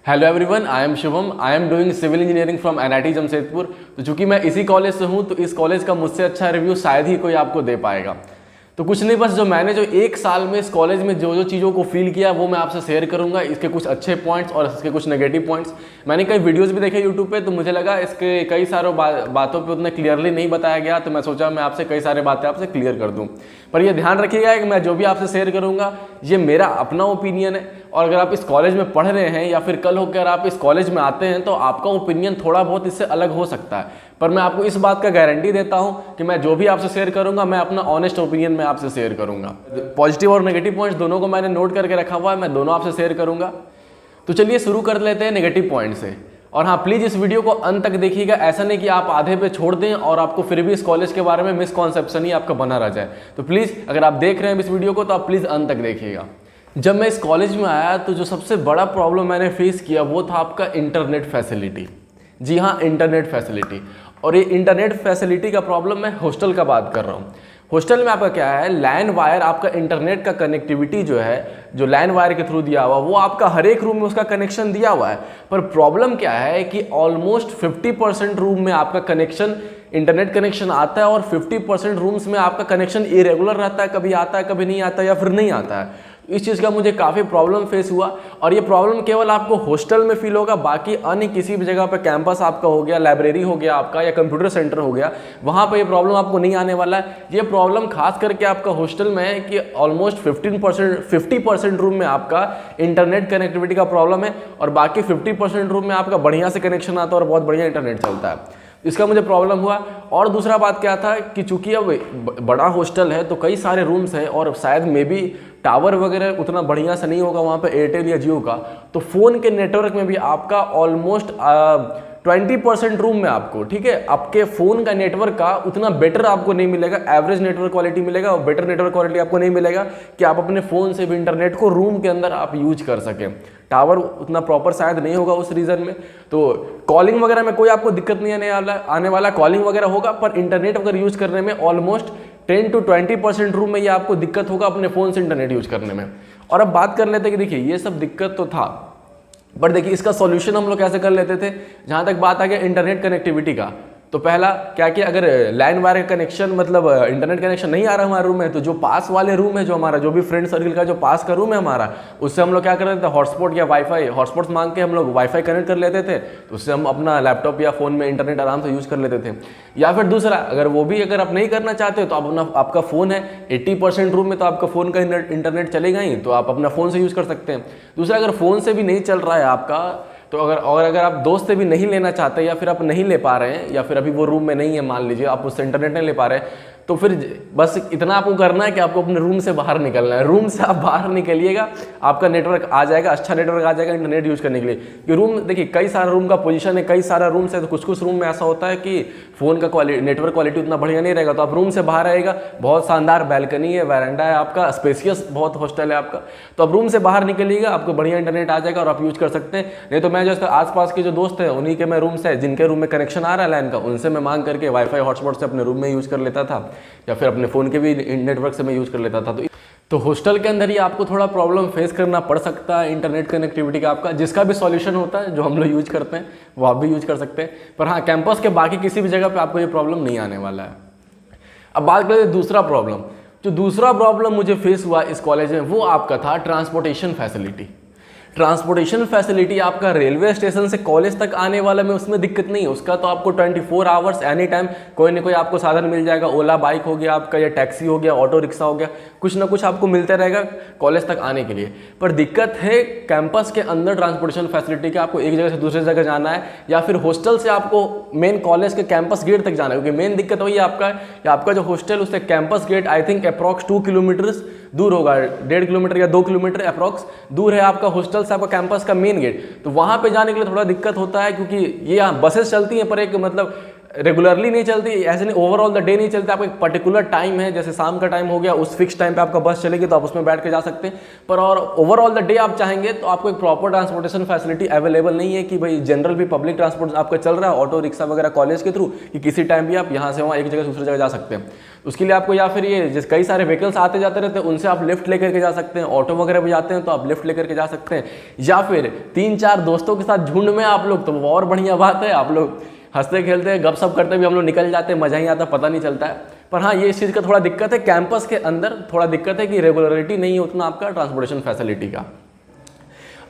Hello everyone, I am Shubham. I am doing civil engineering from NIT Jamshedpur. तो चूंकि मैं इसी कॉलेज से हूँ तो इस कॉलेज का मुझसे अच्छा रिव्यू शायद ही कोई आपको दे पाएगा। तो कुछ नहीं, बस मैंने जो एक साल में इस कॉलेज में जो चीज़ों को फील किया वो मैं आपसे शेयर करूंगा। इसके कुछ अच्छे पॉइंट्स और इसके कुछ नेगेटिव पॉइंट्स। मैंने कई वीडियोस भी देखे यूट्यूब पे, तो मुझे लगा इसके कई सारों बातों पे उतने क्लियरली नहीं बताया गया, तो मैं सोचा मैं आपसे कई सारे बातें आपसे क्लियर कर दूं। पर ये ध्यान रखिएगा कि मैं जो भी आपसे शेयर करूंगा ये मेरा अपना ओपिनियन है, और अगर आप इस कॉलेज में पढ़ रहे हैं या फिर कल होकर आप इस कॉलेज में आते हैं तो आपका ओपिनियन थोड़ा बहुत इससे अलग हो सकता है। पर मैं आपको इस बात का गारंटी देता हूं कि मैं जो भी आपसे शेयर करूंगा मैं अपना ऑनेस्ट ओपिनियन में आपसे शेयर करूंगा। पॉजिटिव और नेगेटिव पॉइंट्स दोनों को मैंने नोट करके रखा हुआ है, मैं दोनों आपसे शेयर करूंगा। तो चलिए शुरू कर लेते हैं नेगेटिव पॉइंट से। और हाँ, प्लीज़ इस वीडियो को अंत तक देखिएगा, ऐसा नहीं कि आप आधे पे छोड़ दें और आपको फिर भी इस कॉलेज के बारे में मिसकॉन्सेप्शन ही आपका बना रह जाए। तो प्लीज़ अगर आप देख रहे हैं इस वीडियो को तो आप प्लीज़ अंत तक देखिएगा। जब मैं इस कॉलेज में आया तो जो सबसे बड़ा प्रॉब्लम मैंने फेस किया वो था आपका इंटरनेट फैसिलिटी। जी हाँ, इंटरनेट फैसिलिटी। और ये इंटरनेट फैसिलिटी का प्रॉब्लम मैं हॉस्टल का बात कर रहा हूँ। हॉस्टल में आपका क्या है, लैन वायर, आपका इंटरनेट का कनेक्टिविटी जो है, जो लैन वायर के थ्रू दिया हुआ वो आपका हर एक रूम में उसका कनेक्शन दिया हुआ है। पर प्रॉब्लम क्या है कि ऑलमोस्ट 50% रूम में आपका कनेक्शन, इंटरनेट कनेक्शन आता है और 50% रूम्स में आपका कनेक्शन इरेगुलर रहता है, कभी आता है कभी नहीं आता या फिर नहीं आता है। इस चीज़ का मुझे काफ़ी प्रॉब्लम फेस हुआ, और ये प्रॉब्लम केवल आपको हॉस्टल में फील होगा, बाकी अन्य किसी भी जगह पे, कैंपस आपका हो गया, लाइब्रेरी हो गया आपका, या कंप्यूटर सेंटर हो गया, वहाँ पे ये प्रॉब्लम आपको नहीं आने वाला है। ये प्रॉब्लम खास करके आपका हॉस्टल में है कि ऑलमोस्ट 50% रूम में आपका इंटरनेट कनेक्टिविटी का प्रॉब्लम है, और बाकी 50% रूम में आपका बढ़िया से कनेक्शन आता है और बहुत बढ़िया इंटरनेट चलता है। इसका मुझे प्रॉब्लम हुआ। और दूसरा बात क्या था कि चूंकि अब बड़ा हॉस्टल है तो कई सारे रूम्स हैं, और शायद मे बी टावर वगैरह उतना बढ़िया से नहीं होगा वहाँ पे एयरटेल या जियो का, तो फ़ोन के नेटवर्क में भी आपका ऑलमोस्ट 20% रूम में आपको, ठीक है, आपके फ़ोन का नेटवर्क का उतना बेटर आपको नहीं मिलेगा। एवरेज नेटवर्क क्वालिटी मिलेगा और बेटर नेटवर्क क्वालिटी आपको नहीं मिलेगा कि आप अपने फ़ोन से भी इंटरनेट को रूम के अंदर आप यूज कर सकें। टावर उतना प्रॉपर शायद नहीं होगा उस रीजन में। तो कॉलिंग वगैरह में कोई आपको दिक्कत नहीं आने वाला, कॉलिंग वगैरह होगा, पर इंटरनेट वगैरह यूज करने में ऑलमोस्ट 10 to 20% रूम में ये आपको दिक्कत होगा अपने फ़ोन से इंटरनेट यूज करने में। और अब बात कर लेते हैं कि देखिए ये सब दिक्कत तो था, बट देखिए इसका सॉल्यूशन हम लोग कैसे कर लेते थे। जहाँ तक बात आ गया इंटरनेट कनेक्टिविटी का, तो पहला क्या कि अगर लाइन वायर का कनेक्शन, मतलब इंटरनेट कनेक्शन नहीं आ रहा हमारे रूम में, तो जो पास वाले रूम है, जो हमारा जो भी फ्रेंड सर्कल का जो पास का रूम है हमारा, उससे हम लोग क्या कर लेते थे, हॉटस्पॉट या वाईफाई, हॉटस्पॉट मांग के हम लोग वाईफाई कनेक्ट कर लेते थे, तो उससे हम अपना लैपटॉप या फ़ोन में इंटरनेट आराम से यूज़ कर लेते थे। या फिर दूसरा, अगर वो भी अगर आप नहीं करना चाहते हो तो आप आपका फ़ोन है, 80% रूम में तो आपका फ़ोन का इंटरनेट चलेगा ही, तो आप अपना फ़ोन से यूज़ कर सकते हैं। दूसरा, अगर फ़ोन से भी नहीं चल रहा है आपका, तो अगर आप दोस्त से भी नहीं लेना चाहते, या फिर आप नहीं ले पा रहे हैं, या फिर अभी वो रूम में नहीं है, मान लीजिए आप उससे इंटरनेट नहीं ले पा रहे हैं, तो फिर बस इतना आपको करना है कि आपको अपने रूम से बाहर निकलना है। रूम से आप बाहर निकलिएगा, आपका नेटवर्क आ जाएगा, अच्छा नेटवर्क आ जाएगा इंटरनेट यूज़ करने के लिए। कि रूम देखिए कई सारा रूम का पोजीशन है, कई सारा रूम है, तो कुछ रूम में ऐसा होता है कि फ़ोन का नेटवर्क क्वालिटी उतना बढ़िया नहीं रहेगा, तो आप रूम से बाहर आएगा, बहुत शानदार बैल्कनी है, वैरांडा है आपका, स्पेसियस बहुत हॉस्टल है आपका, तो आप रूम से बाहर निकलिएगा, आपको बढ़िया इंटरनेट आ जाएगा और आप यूज़ कर सकते हैं। नहीं तो मैं जो आसपास के जो दोस्त हैं उन्हीं के मैं रूम से, जिनके रूम में कनेक्शन आ रहा है लाइन का, उनसे मैं मांग करके वाईफाई हॉटस्पॉट से अपने रूम में यूज़ कर लेता था, या फिर अपने फ़ोन के भी नेटवर्क से मैं यूज़ कर लेता था। तो हॉस्टल के अंदर ही आपको थोड़ा प्रॉब्लम फेस करना पड़ सकता है इंटरनेट कनेक्टिविटी का आपका, जिसका भी सॉल्यूशन होता है जो हम लोग यूज़ करते हैं वो आप भी यूज़ कर सकते हैं। पर हाँ, कैंपस के बाकी किसी भी जगह पे आपको ये प्रॉब्लम नहीं आने वाला है। अब बात करें दूसरा प्रॉब्लम, जो दूसरा प्रॉब्लम मुझे फेस हुआ इस कॉलेज में वो आपका था ट्रांसपोर्टेशन फैसिलिटी। ट्रांसपोर्टेशन फैसिलिटी आपका रेलवे स्टेशन से कॉलेज तक आने वाला में उसमें दिक्कत नहीं है, उसका तो आपको 24 आवर्स एनी टाइम कोई ना कोई आपको साधन मिल जाएगा। ओला बाइक हो गया आपका, या टैक्सी हो गया, ऑटो रिक्शा हो गया, कुछ ना कुछ आपको मिलता रहेगा कॉलेज तक आने के लिए। पर दिक्कत है कैंपस के अंदर ट्रांसपोर्टेशन फैसिलिटी का, आपको एक जगह से दूसरी जगह जाना है, या फिर हॉस्टल से आपको मेन कॉलेज के कैंपस गेट तक जाना है। क्योंकि मेन दिक्कत वही है आपका जो हॉस्टल, उससे campus gate I think approx 2 kilometre दूर होगा, 1.5 किलोमीटर या 2 किलोमीटर अप्रॉक्स दूर है आपका हॉस्टल से आपका कैंपस का मेन गेट। तो वहाँ पे जाने के लिए थोड़ा दिक्कत होता है, क्योंकि ये यहाँ बसेस चलती हैं पर एक मतलब रेगुलरली नहीं चलती, ऐसे नहीं ओवरऑल द डे नहीं चलती, आपका एक पर्टिकुलर टाइम है, जैसे शाम का टाइम हो गया, उस फिक्स टाइम पे आपका बस चलेगी तो आप उसमें बैठ के जा सकते हैं। पर और ओवरऑल द डे आप चाहेंगे तो आपको एक प्रॉपर ट्रांसपोर्टेशन फैसिलिटी अवेलेबल नहीं है कि भाई जनरल भी पब्लिक ट्रांसपोर्ट आपका चल रहा है, ऑटो रिक्शा वगैरह कॉलेज के थ्रू, कि किसी टाइम भी आप यहाँ से वहाँ एक जगह से दूसरी जगह जा सकते हैं। उसके लिए आपको या फिर ये जैसे कई सारे व्हीकल्स आते जाते रहते हैं, उनसे आप लिफ्ट लेकर के जा सकते हैं, ऑटो वगैरह भी जाते हैं तो आप लिफ्ट लेकर के जा सकते हैं, या फिर 3-4 दोस्तों के साथ झुंड में आप लोग, तो वो और बढ़िया बात है, आप लोग हंसते खेलते गपशप करते भी हम लोग निकल जाते हैं, मज़ा ही आता, पता नहीं चलता है। पर हाँ, ये इस चीज़ का थोड़ा दिक्कत है, कैंपस के अंदर थोड़ा दिक्कत है कि रेगुलरिटी नहीं है उतना आपका ट्रांसपोर्टेशन फैसिलिटी का।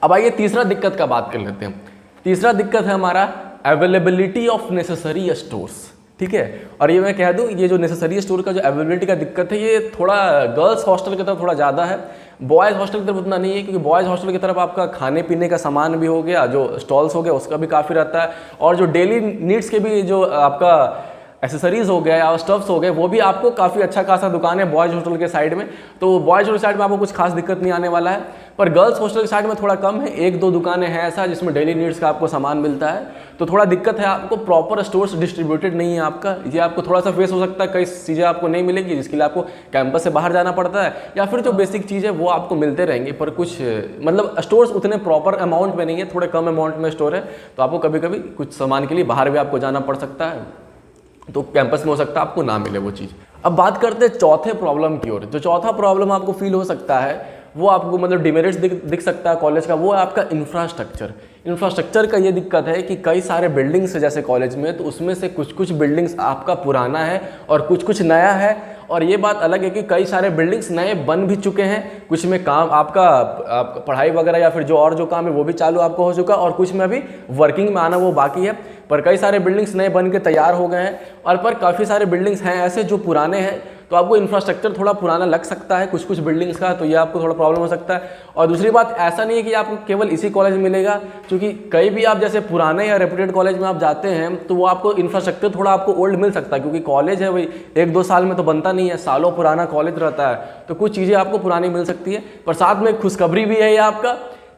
अब आइए तीसरा दिक्कत का बात कर लेते हैं। तीसरा दिक्कत है हमारा अवेलेबिलिटी ऑफ नेसेसरी स्टोर्स, ठीक है। और ये मैं कह दूं, ये जो नेसेसरी स्टोर का जो अवेलेबिलिटी का दिक्कत है, ये थोड़ा गर्ल्स हॉस्टल की तरफ थोड़ा ज़्यादा है, बॉयज़ हॉस्टल की तरफ उतना नहीं है, क्योंकि बॉयज़ हॉस्टल की तरफ आपका खाने पीने का सामान भी हो गया, जो स्टॉल्स हो गया उसका भी काफ़ी रहता है, और जो डेली नीड्स के भी जो आपका एसेसरीज हो गया या स्टफ्स हो गए, वो भी आपको काफ़ी अच्छा खासा दुकान है बॉयज़ हॉस्टल के साइड में, तो बॉयज़ हॉस्टल साइड में आपको कुछ खास दिक्कत नहीं आने वाला है। पर गर्ल्स हॉस्टल के साइड में थोड़ा कम है, 1-2 दुकानें हैं ऐसा जिसमें डेली नीड्स का आपको सामान मिलता है, तो थोड़ा दिक्कत है, आपको प्रॉपर स्टोर्स डिस्ट्रीब्यूटेड नहीं है आपका, ये आपको थोड़ा सा फेस हो सकता है, कई चीज़ें आपको नहीं मिलेगी जिसके लिए आपको कैंपस से बाहर जाना पड़ता है, या फिर जो बेसिक चीज़ है वो आपको मिलते रहेंगे, पर कुछ मतलब स्टोर्स उतने प्रॉपर अमाउंट में नहीं है, थोड़े कम अमाउंट में स्टोर है, तो आपको कभी कभी कुछ सामान के लिए बाहर भी आपको जाना पड़ सकता है, तो कैंपस में हो सकता है आपको ना मिले वो चीज़। अब बात करते हैं चौथे प्रॉब्लम की ओर। जो चौथा प्रॉब्लम आपको फील हो सकता है, वो आपको मतलब डिमेरिट्स दिख सकता है कॉलेज का, वो है आपका इंफ्रास्ट्रक्चर। इंफ्रास्ट्रक्चर का ये दिक्कत है कि कई सारे बिल्डिंग्स है जैसे कॉलेज में, तो उसमें से कुछ कुछ बिल्डिंग्स आपका पुराना है और कुछ कुछ नया है, और ये बात अलग है कि कई सारे बिल्डिंग्स नए बन भी चुके हैं, कुछ में काम आपका पढ़ाई वगैरह या फिर जो काम है वो भी चालू आपको हो चुका, और कुछ में अभी वर्किंग में आना वो बाकी है, पर कई सारे बिल्डिंग्स नए बन के तैयार हो गए हैं, और पर काफ़ी सारे बिल्डिंग्स हैं ऐसे जो पुराने हैं, तो आपको इंफ्रास्ट्रक्चर थोड़ा पुराना लग सकता है कुछ कुछ बिल्डिंग्स का, तो ये आपको थोड़ा प्रॉब्लम हो सकता है। और दूसरी बात, ऐसा नहीं है कि आपको केवल इसी कॉलेज में मिलेगा, क्योंकि कई भी आप जैसे पुराने या रेप्यूटेड कॉलेज में आप जाते हैं तो वो आपको इंफ्रास्ट्रक्चर थोड़ा आपको ओल्ड मिल सकता है, क्योंकि कॉलेज है भाई 1-2 साल में तो बनता नहीं है, सालों पुराना कॉलेज रहता है, तो कुछ चीज़ें आपको पुरानी मिल सकती है। पर साथ में खुशखबरी भी है ये आपका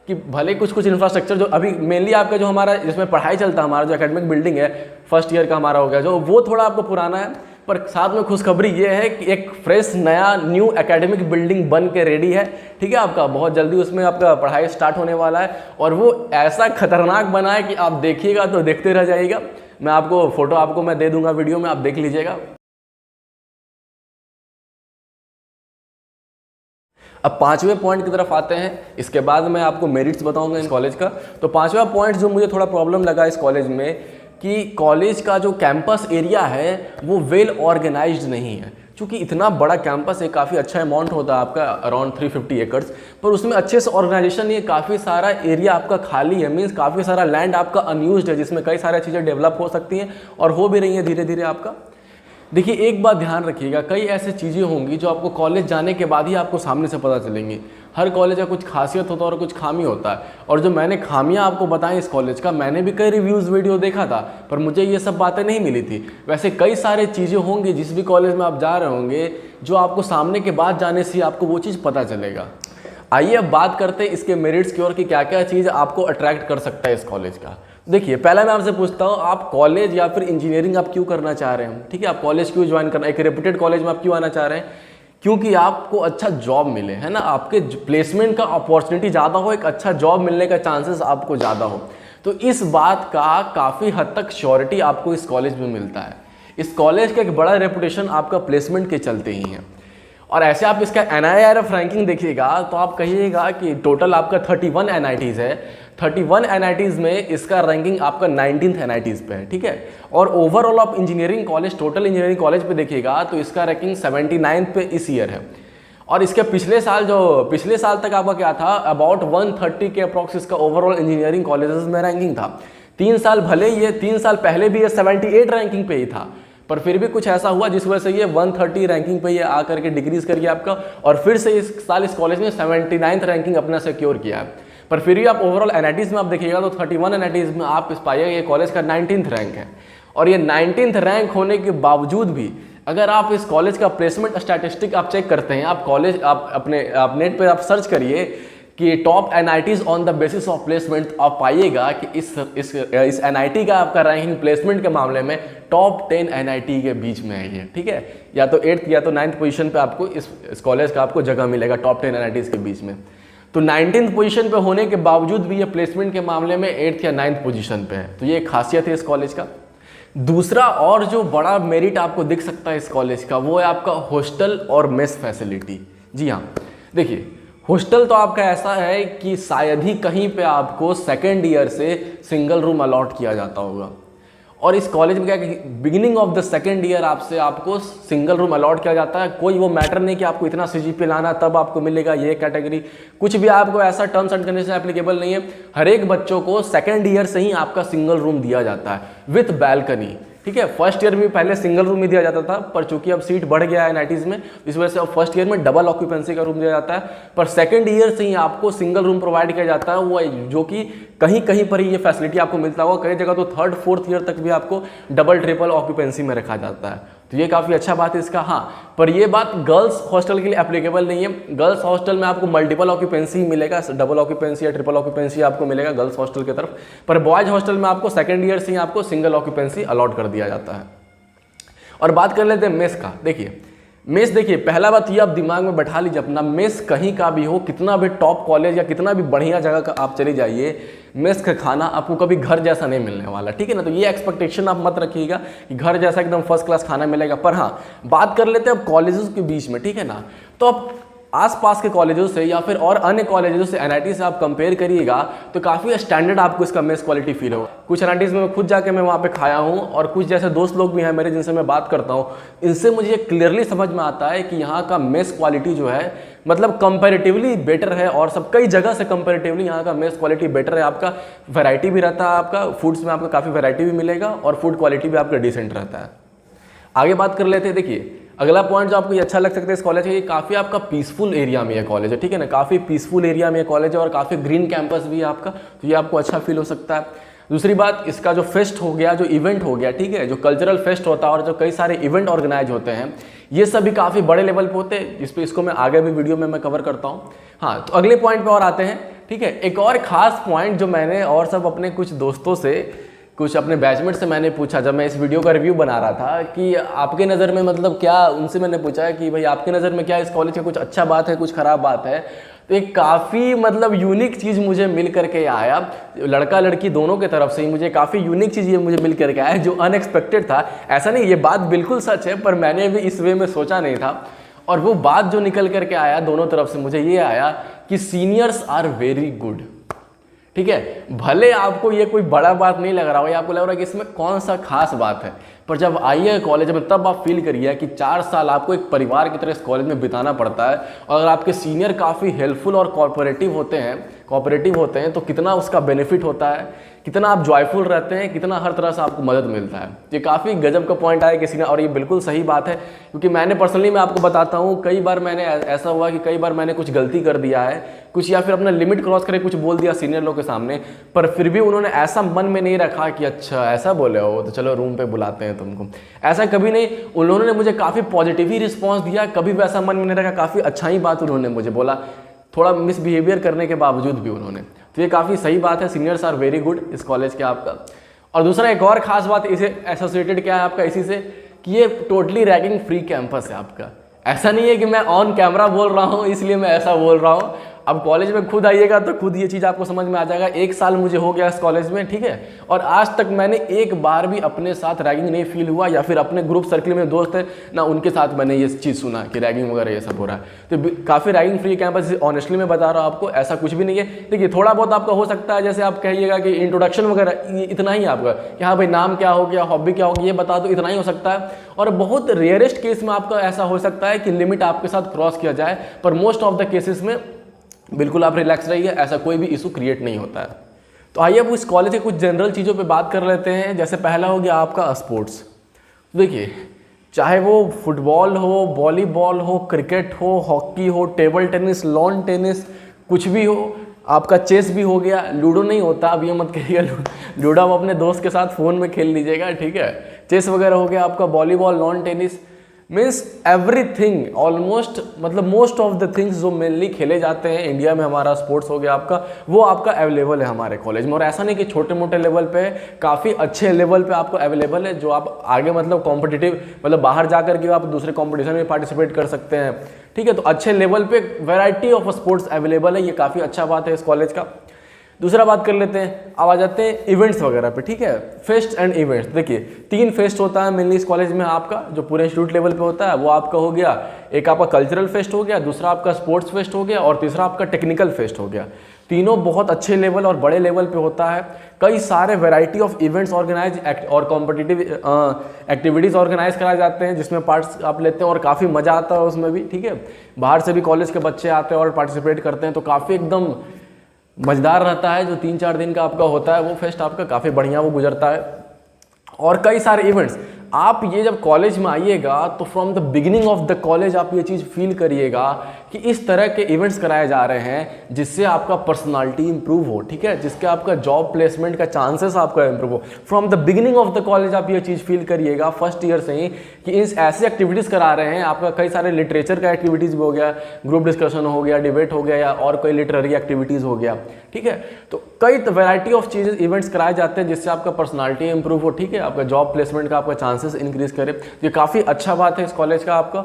कि भले कुछ कुछ इंफ्रास्ट्रक्चर जो अभी मेनली आपका जो हमारा जिसमें पढ़ाई चलता है, हमारा जो एकेडमिक बिल्डिंग है फर्स्ट ईयर का हमारा हो गया जो, वो थोड़ा आपको पुराना है, पर साथ में खुशखबरी ये है कि एक फ्रेश नया न्यू एकेडमिक बिल्डिंग बन के रेडी है, ठीक है। आपका बहुत जल्दी उसमें आपका पढ़ाई स्टार्ट होने वाला है, और वो ऐसा खतरनाक बना है कि आप देखिएगा तो देखते रह जाइएगा। मैं आपको फोटो आपको मैं दे दूंगा वीडियो में, आप देख लीजिएगा। अब 5वें पॉइंट की तरफ आते हैं, इसके बाद मैं आपको मेरिट्स बताऊंगा इस कॉलेज का। तो 5वां पॉइंट जो मुझे थोड़ा प्रॉब्लम लगा इस कॉलेज में, कि कॉलेज का जो कैंपस एरिया है वो वेल ऑर्गेनाइज्ड नहीं है। क्योंकि इतना बड़ा कैंपस है, काफ़ी अच्छा अमाउंट होता है आपका अराउंड 350 एकड़्स, पर उसमें अच्छे से ऑर्गेनाइजेशन नहीं है, काफ़ी सारा एरिया आपका खाली है, मीन्स काफ़ी सारा लैंड आपका अनयूज्ड है, जिसमें कई सारी चीज़ें डेवलप हो सकती हैं और हो भी रही हैं धीरे धीरे आपका। देखिए एक बात ध्यान रखिएगा, कई ऐसी चीज़ें होंगी जो आपको कॉलेज जाने के बाद ही आपको सामने से पता चलेंगी। हर कॉलेज का कुछ खासियत होता है और कुछ खामी होता है, और जो मैंने खामियां आपको बताई इस कॉलेज का, मैंने भी कई रिव्यूज़ वीडियो देखा था, पर मुझे ये सब बातें नहीं मिली थी। वैसे कई सारे चीज़ें होंगी जिस भी कॉलेज में आप जा रहे होंगे, जो आपको सामने के बाद जाने से आपको वो चीज़ पता चलेगा। आइए अब बात करते हैं इसके मेरिट्स की ओर कि क्या क्या चीज़ आपको अट्रैक्ट कर सकता है इस कॉलेज का। देखिए पहला मैं आपसे पूछता हूँ, आप कॉलेज या फिर इंजीनियरिंग आप क्यों करना चाह रहे हैं, ठीक है। आप कॉलेज क्यों ज्वाइन करना, एक रेप्यूटेड कॉलेज में आप क्यों आना चाह रहे हैं, क्योंकि आपको अच्छा जॉब मिले, है ना, आपके प्लेसमेंट का अपॉर्चुनिटी ज़्यादा हो, एक अच्छा जॉब मिलने का चांसेस आपको ज़्यादा हो। तो इस बात का काफ़ी हद तक श्योरिटी आपको इस कॉलेज में मिलता है। इस कॉलेज का एक बड़ा रेपुटेशन आपका प्लेसमेंट के चलते ही है। और ऐसे आप इसका NIRF रैंकिंग देखिएगा तो आप कहिएगा कि टोटल आपका 31 NITs है, 31 NITs में इसका रैंकिंग आपका 19th NITs पे है, ठीक है। और ओवरऑल आप engineering college, total engineering college पे देखिएगा तो इसका रैंकिंग 79th पे इस ईयर है। और इसके पिछले साल तक आपका क्या था, अबाउट 130 के अप्रॉक्स इसका ओवरऑल इंजीनियरिंग कॉलेजेस में रैंकिंग था। 3 साल भले ये 3 साल पहले भी ये 78 रैंकिंग पे ही था, पर फिर भी कुछ ऐसा हुआ जिस वजह से ये 130 रैंकिंग पे ये आकर के डिक्रीज कर गया आपका, और फिर से इस साल इस कॉलेज ने 79th रैंकिंग अपना सिक्योर किया है। पर फिर भी आप ओवरऑल NITs में आप देखिएगा तो 31 NITs में आप इस पाइएगा ये कॉलेज का 19th रैंक है। और ये 19th रैंक होने के बावजूद भी अगर आप इस कॉलेज का प्लेसमेंट स्टैटिस्टिक आप चेक करते हैं, आप नेट पर आप सर्च करिए कि top NITs on the basis of placement, आप पाइएगा कि इस एनआईटी का आपका रैंकिंग प्लेसमेंट के मामले में टॉप 10 एनआईटी के बीच में है ये, ठीक है। या तो 8th या तो 9th पोजीशन पे आपको इस कॉलेज का आपको जगह मिलेगा टॉप 10 एनआईटीज के बीच में। तो 19th पोजीशन पे होने के बावजूद भी ये प्लेसमेंट के मामले में 8th या 9th पोजीशन पे है। तो ये एक खासियत है इस कॉलेज का। दूसरा और जो बड़ा मेरिट आपको दिख सकता है इस कॉलेज का, वो है आपका हॉस्टल और मेस फैसिलिटी। जी हाँ, देखिए हॉस्टल तो आपका ऐसा है कि शायद ही कहीं पे आपको सेकेंड ईयर से सिंगल रूम अलॉट किया जाता होगा। और इस कॉलेज में क्या है कि beginning of the second year आपको सिंगल रूम अलॉट किया जाता है। कोई वो मैटर नहीं कि आपको इतना सीजीपीए लाना तब आपको मिलेगा ये कैटेगरी, कुछ भी आपको ऐसा टर्म्स एंड कंडीशन एप्लीकेबल नहीं है। हर एक बच्चों को सेकेंड ईयर से ही आपका सिंगल रूम दिया जाता है विथ बैल्कनी, ठीक है। फर्स्ट ईयर में पहले सिंगल रूम ही दिया जाता था, पर चूंकि अब सीट बढ़ गया है एनआईटीज में, इस वजह से अब फर्स्ट ईयर में डबल ऑक्यूपेंसी का रूम दिया जाता है। पर सेकंड ईयर से ही आपको सिंगल रूम प्रोवाइड किया जाता है, वो जो कि कहीं कहीं पर ही ये फैसिलिटी आपको मिलता होगा। कई जगह तो 3rd 4th ईयर तक भी आपको डबल ट्रिपल ऑक्यूपेंसी में रखा जाता है। तो ये काफ़ी अच्छा बात है इसका। हाँ, पर ये बात गर्ल्स हॉस्टल के लिए एप्लीकेबल नहीं है। गर्ल्स हॉस्टल में आपको मल्टीपल ऑक्यूपेंसी मिलेगा, डबल ऑक्यूपेंसी या ट्रिपल ऑक्यूपेंसी आपको मिलेगा गर्ल्स हॉस्टल की तरफ। पर बॉयज हॉस्टल में आपको सेकंड ईयर से ही आपको सिंगल ऑक्यूपेंसी अलॉट कर दिया जाता है। और बात कर लेते हैं मेस का। देखिए मेस, देखिए पहला बात ये आप दिमाग में बैठा लीजिए अपना, मेस कहीं का भी हो, कितना भी टॉप कॉलेज या कितना भी बढ़िया जगह का आप चले जाइए, मेस का खाना आपको कभी घर जैसा नहीं मिलने वाला, ठीक है ना। तो ये एक्सपेक्टेशन आप मत रखिएगा कि घर जैसा एकदम फर्स्ट क्लास खाना मिलेगा। पर हाँ, बात कर लेते हैं अब कॉलेजेस के बीच में, ठीक है ना। तो अब आसपास के कॉलेजों से या फिर और अन्य कॉलेजों से एनआईटी से आप कंपेयर करिएगा तो काफ़ी स्टैंडर्ड आपको इसका मेस क्वालिटी फील होगा। कुछ एनआईटीज में मैं खुद जाके मैं वहाँ पे खाया हूँ, और कुछ जैसे दोस्त लोग भी हैं मेरे जिनसे मैं बात करता हूँ, इनसे मुझे क्लियरली समझ में आता है कि यहाँ का मेस क्वालिटी जो है मतलब कंपैरेटिवली बेटर है, और सब कई जगह से कंपैरेटिवली यहाँ का मेस क्वालिटी बेटर है। आपका वैरायटी भी रहता है, आपका फूड्स में आपका काफ़ी वैरायटी भी मिलेगा, और फूड क्वालिटी भी आपका डिसेंट रहता है। आगे बात कर लेते हैं। देखिए अगला पॉइंट जो आपको ये अच्छा लग सकता है इस कॉलेज का, ये काफ़ी आपका पीसफुल एरिया में ये कॉलेज है, ठीक है ना। काफ़ी पीसफुल एरिया में ये कॉलेज है और काफ़ी ग्रीन कैंपस भी है आपका, तो ये आपको अच्छा फील हो सकता है। दूसरी बात, इसका जो फेस्ट हो गया, जो इवेंट हो गया, ठीक है, जो कल्चरल फेस्ट होता है और जो कई सारे इवेंट ऑर्गेनाइज होते हैं, ये सभी काफ़ी बड़े लेवल पे होते हैं, जिस पे इसको मैं आगे भी वीडियो में मैं कवर करता हूँ। हाँ, तो अगले पॉइंट पे और आते हैं, ठीक है। एक और ख़ास पॉइंट जो मैंने और सब अपने कुछ दोस्तों से, कुछ अपने बैचमेट से मैंने पूछा जब मैं इस वीडियो का रिव्यू बना रहा था कि आपके नज़र में मतलब क्या, उनसे मैंने पूछा कि भाई आपके नज़र में क्या इस कॉलेज का कुछ अच्छा बात है, कुछ ख़राब बात है। तो एक काफ़ी मतलब यूनिक चीज़ मुझे मिल करके आया, लड़का लड़की दोनों के तरफ से ही मुझे काफ़ी यूनिक चीज़ ये मुझे मिल करके आया जो अनएक्सपेक्टेड था। ऐसा नहीं, ये बात बिल्कुल सच है, पर मैंने भी इस वे में सोचा नहीं था। और वो बात जो निकल करके आया दोनों तरफ से मुझे ये आया कि सीनियर्स आर वेरी गुड, ठीक है। भले आपको ये कोई बड़ा बात नहीं लग रहा हो या आपको लग रहा है कि इसमें कौन सा खास बात है, पर जब आइए कॉलेज में तब आप फील करिए कि 4 साल आपको एक परिवार की तरह इस कॉलेज में बिताना पड़ता है। और अगर आपके सीनियर काफ़ी हेल्पफुल और कोऑपरेटिव होते हैं तो कितना उसका बेनिफिट होता है, कितना आप जॉयफुल रहते हैं, कितना हर तरह से आपको मदद मिलता है। ये काफ़ी गजब का पॉइंट आया किसी ने, और ये बिल्कुल सही बात है, क्योंकि मैंने पर्सनली मैं आपको बताता हूँ, कई बार मैंने ऐसा हुआ कि कई बार मैंने कुछ गलती कर दिया है, कुछ या फिर अपना लिमिट क्रॉस करके कुछ बोल दिया सीनियर लोग के सामने, पर फिर भी उन्होंने ऐसा मन में नहीं रखा कि अच्छा ऐसा बोले हो तो चलो रूम पे बुलाते हैं तुमको, ऐसा कभी नहीं। उन्होंने मुझे काफ़ी पॉजिटिव ही रिस्पॉन्स दिया, कभी भी ऐसा मन में नहीं रखा, काफ़ी अच्छा ही बात उन्होंने मुझे बोला, थोड़ा मिसबिहेवियर करने के बावजूद भी उन्होंने। तो ये काफ़ी सही बात है, सीनियर्स आर वेरी गुड इस कॉलेज के आपका। और दूसरा एक और ख़ास बात इसे एसोसिएटेड क्या है आपका इसी से, कि ये टोटली रैगिंग फ्री कैंपस है आपका। ऐसा नहीं है कि मैं ऑन कैमरा बोल रहा हूँ इसलिए मैं ऐसा बोल रहा हूँ, अब कॉलेज में खुद आइएगा तो खुद ये चीज़ आपको समझ में आ जाएगा। 1 साल मुझे हो गया इस कॉलेज में, ठीक है, और आज तक मैंने एक बार भी अपने साथ रैगिंग नहीं फील हुआ, या फिर अपने ग्रुप सर्कल में दोस्त है ना उनके साथ मैंने ये चीज़ सुना कि रैगिंग वगैरह ये सब हो रहा है। तो काफ़ी रैगिंग फ्री कैंपस, ऑनेस्टली मैं बता रहा हूँ आपको, ऐसा कुछ भी नहीं है। देखिए थोड़ा बहुत आपका हो सकता है, जैसे आप कहिएगा कि इंट्रोडक्शन वगैरह इतना ही आपका कि हाँ भाई नाम क्या हो गया, हॉबी क्या होगी, ये बता दो, इतना ही हो सकता है। और बहुत रेयरेस्ट केस में आपका ऐसा हो सकता है कि लिमिट आपके साथ क्रॉस किया जाए, पर मोस्ट ऑफ द केसेस में बिल्कुल आप रिलैक्स रहिए, ऐसा कोई भी इशू क्रिएट नहीं होता है। तो आइए अब इस कॉलेज के कुछ जनरल चीज़ों पे बात कर लेते हैं। जैसे पहला हो गया आपका स्पोर्ट्स। देखिए चाहे वो फुटबॉल हो, वॉलीबॉल हो, क्रिकेट हो, हॉकी हो, टेबल टेनिस, लॉन टेनिस, कुछ भी हो, आपका चेस भी हो गया, लूडो नहीं होता, अब ये मत कहिएगा लूडो आप अपने दोस्त के साथ फ़ोन में खेल लीजिएगा, ठीक है। चेस वगैरह हो गया आपका, volleyball, lawn tennis, means everything almost, मतलब मोस्ट ऑफ द थिंग्स जो मेनली खेले जाते हैं इंडिया में, हमारा स्पोर्ट्स हो गया आपका, वो आपका अवेलेबल है हमारे कॉलेज में। और ऐसा नहीं कि छोटे मोटे लेवल पे है, काफ़ी अच्छे लेवल पे आपको अवेलेबल है, जो आप आगे मतलब कॉम्पिटिटिव, मतलब बाहर जाकर के आप दूसरे कॉम्पिटिशन में पार्टिसिपेट कर सकते हैं, ठीक है। तो अच्छे लेवल पे वैरायटी ऑफ स्पोर्ट्स अवेलेबल है, ये काफ़ी अच्छा बात है इस कॉलेज का। दूसरा बात कर लेते हैं, अब आ जाते हैं इवेंट्स वगैरह पे, ठीक है। फेस्ट एंड इवेंट्स, देखिए 3 फेस्ट होता है मेनली इस कॉलेज में आपका, जो पूरे इंस्टीट्यूट लेवल पे होता है। वो आपका हो गया, एक आपका कल्चरल फेस्ट हो गया, दूसरा आपका स्पोर्ट्स फेस्ट हो गया, और तीसरा आपका टेक्निकल फेस्ट हो गया। तीनों बहुत अच्छे लेवल और बड़े लेवल पे होता है। कई सारे वैरायटी ऑफ इवेंट्स ऑर्गेनाइज और कॉम्पिटिटिव एक्टिविटीज़ ऑर्गेनाइज कराए जाते हैं, जिसमें पार्ट्स आप लेते हैं और काफ़ी मज़ा आता है उसमें भी, ठीक है। बाहर से भी कॉलेज के बच्चे आते हैं और पार्टिसिपेट करते हैं, तो काफ़ी एकदम मज़ेदार रहता है। जो 3-4 दिन का आपका होता है वो फेस्ट आपका काफ़ी बढ़िया वो गुजरता है। और कई सारे इवेंट्स, आप ये जब कॉलेज में आइएगा तो from the beginning of the college आप ये चीज़ फील करिएगा कि इस तरह के इवेंट्स कराए जा रहे हैं जिससे आपका पर्सनालिटी इंप्रूव हो, ठीक है, जिसके आपका जॉब प्लेसमेंट का चांसेस आपका इंप्रूव हो। From the beginning of the college आप ये चीज़ फील करिएगा फर्स्ट ईयर से ही कि इस ऐसी एक्टिविटीज़ करा रहे हैं। आपका कई सारे लिटरेचर का एक्टिविटीज़ भी हो गया, ग्रुप डिस्कशन हो गया, डिबेट हो गया, या और कोई लिटरेरी एक्टिविटीज़ हो गया, ठीक है। तो कई वैरायटी ऑफ चीज़ें इवेंट्स कराए जाते हैं जिससे आपका पर्सनालिटी इंप्रूव हो, ठीक है, आपका जॉब प्लेसमेंट का आपका चांसेस इंक्रीज करे। ये काफ़ी अच्छा बात है इस कॉलेज का आपका।